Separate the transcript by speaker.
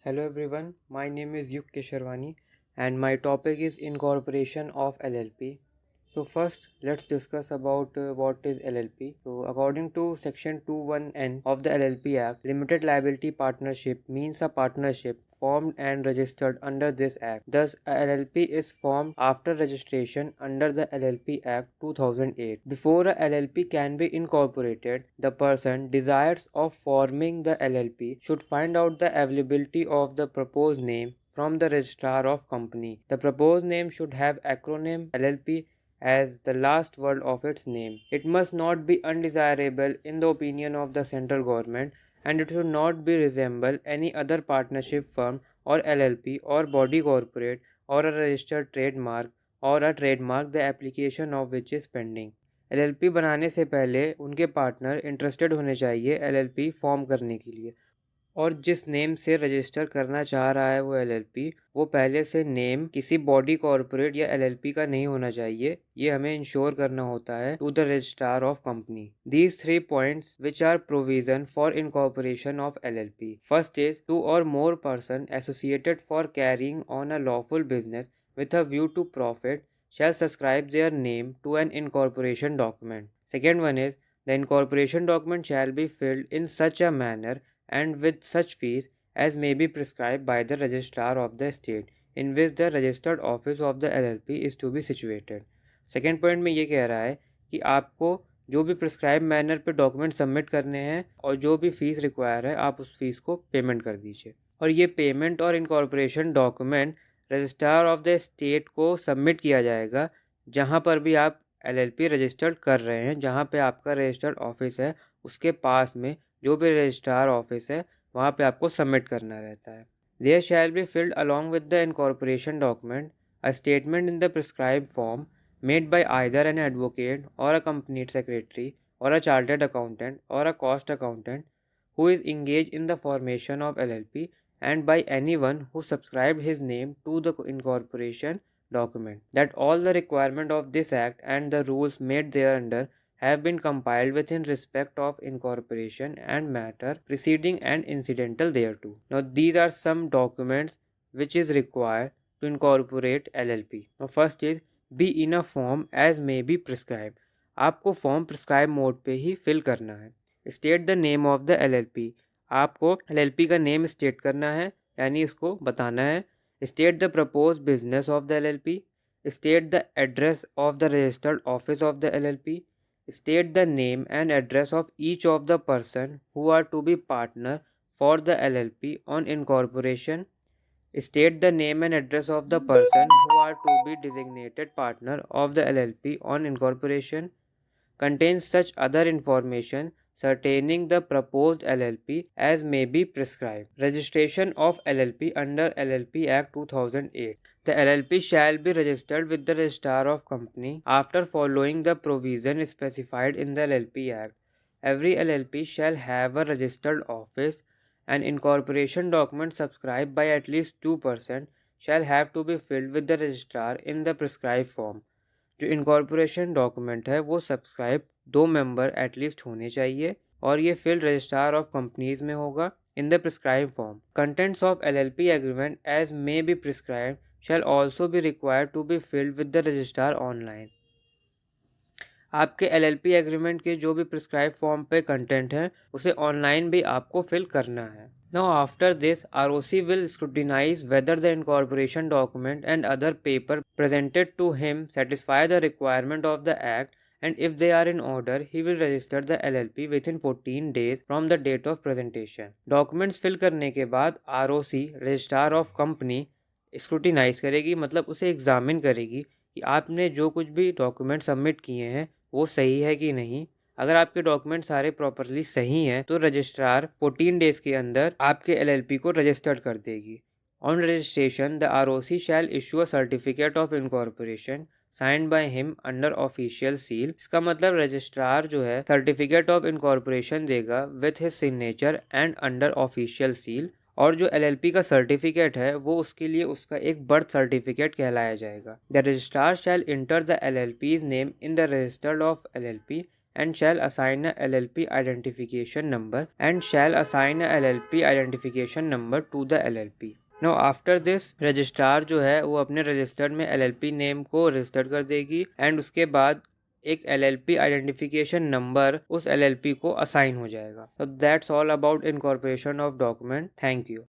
Speaker 1: Hello everyone, my name is Yuk Kesharwani and my topic is incorporation of LLP. So first let's discuss about what is LLP. So according to section 21N of the LLP Act, limited liability partnership means a partnership formed and registered under this act. Thus a LLP is formed after registration under the LLP Act 2008. Before a LLP can be incorporated, the person desirous of forming the LLP should find out the availability of the proposed name from the registrar of company. The proposed name should have acronym LLP as the last word of its name. It must not be undesirable in the opinion of the central government, and it should not be resemble any other partnership firm or LLP or body corporate or a registered trademark or a trademark the application of which is pending. LLP बनाने से पहले उनके partner interested होने चाहिए LLP form करने के लिए, और जिस नेम से रजिस्टर करना चाह रहा है वो एलएलपी, वो पहले से नेम किसी बॉडी कॉरपोरेट या एलएलपी का नहीं होना चाहिए। ये हमें इंश्योर करना होता है to the registrar of company. These 3 points which are provision for incorporation of LLP. First is 2 or more person associated for carrying on a lawful business with a view to profit shall subscribe their name to an incorporation document. Second one is the incorporation document shall be filled in such a manner and with such fees as may be prescribed by the registrar of the state in which the registered office of the LLP is to be situated. Second point में ये कह रहा है कि आपको जो भी prescribe manner पे डॉक्यूमेंट सबमिट करने हैं और जो भी फीस रिक्वायर है आप उस फीस को पेमेंट कर दीजिए। और ये पेमेंट और incorporation document registrar of the state को सबमिट किया जाएगा जहाँ पर भी आप LLP रजिस्टर्ड कर रहे हैं, जहाँ पे आपका रजिस्टर्ड ऑफिस है उसके पास में जो भी रजिस्ट्रार ऑफिस है वहाँ पे आपको सबमिट करना रहता है। There shall be filed along with the incorporation document a statement in the prescribe form made by either an advocate or a company secretary or a chartered accountant or a cost accountant who is engaged in the formation of LLP and by anyone who subscribed his name to the incorporation document, that all the requirement of this act and the rules made thereunder have been compiled within respect of incorporation and matter preceding and incidental thereto. Now these are some documents which is required to incorporate LLP. Now first is be in a form as may be prescribed. आपको form prescribe mode पे ही fill करना है। State the name of the LLP, आपको LLP का name state करना है यानी इसको बताना है। State the propose business of the LLP, state the address of the registered office of the LLP, state the name and address of each of the person who are to be partner for the LLP on incorporation, state the name and address of the person who are to be designated partner of the LLP on incorporation, contains such other information pertaining the proposed LLP as may be prescribed. Registration of LLP under LLP Act 2008. The LLP shall be registered with the registrar of company after following the provision specified in the LLP Act. Every LLP shall have a registered office. An incorporation document subscribed by at least 2% shall have to be filled with the registrar in the prescribed form. जो incorporation document है वो subscribe 2 member at least होने चाहिए और ये fill registrar of companies में होगा in the prescribe form. Contents of LLP agreement as may be prescribe shall also be required to be filed with the registrar online. आपके LLP agreement के जो भी प्रिस्क्राइब फॉर्म पे content है उसे online भी आपको फिल करना है। Now after this, ROC will scrutinize whether the incorporation document and other paper presented to him satisfy the requirement of the Act, and if they are in order, he will register the LLP within 14 days from the date of presentation. Documents fill करने के बाद ROC Registrar of Company scrutinise करेगी, मतलब उसे examine करेगी कि आपने जो कुछ भी डॉक्यूमेंट सबमिट किए हैं वो सही है कि नहीं। अगर आपके डॉक्यूमेंट सारे प्रॉपरली सही हैं तो रजिस्ट्रार 14 डेज के अंदर आपके LLP को रजिस्टर्ड कर देगी। On registration the ROC shall issue a certificate of incorporation signed by him under official seal. इसका मतलब रजिस्ट्रार जो है सर्टिफिकेट ऑफ इनकॉर्पोरेशन देगा with his signature and under official seal, और जो LLP का सर्टिफिकेट है वो उसके लिए उसका एक बर्थ सर्टिफिकेट कहलाया जाएगा। The registrar shall enter the LLP's name in the register of LLP and shall assign a LLP identification number to the LLP. Now after this registrar जो है वो अपने रजिस्टर्ड में LLP नेम को registered कर देगी एंड उसके बाद एक LLP आइडेंटिफिकेशन नंबर उस LLP को असाइन हो जाएगा. So that's all about incorporation of document. Thank you.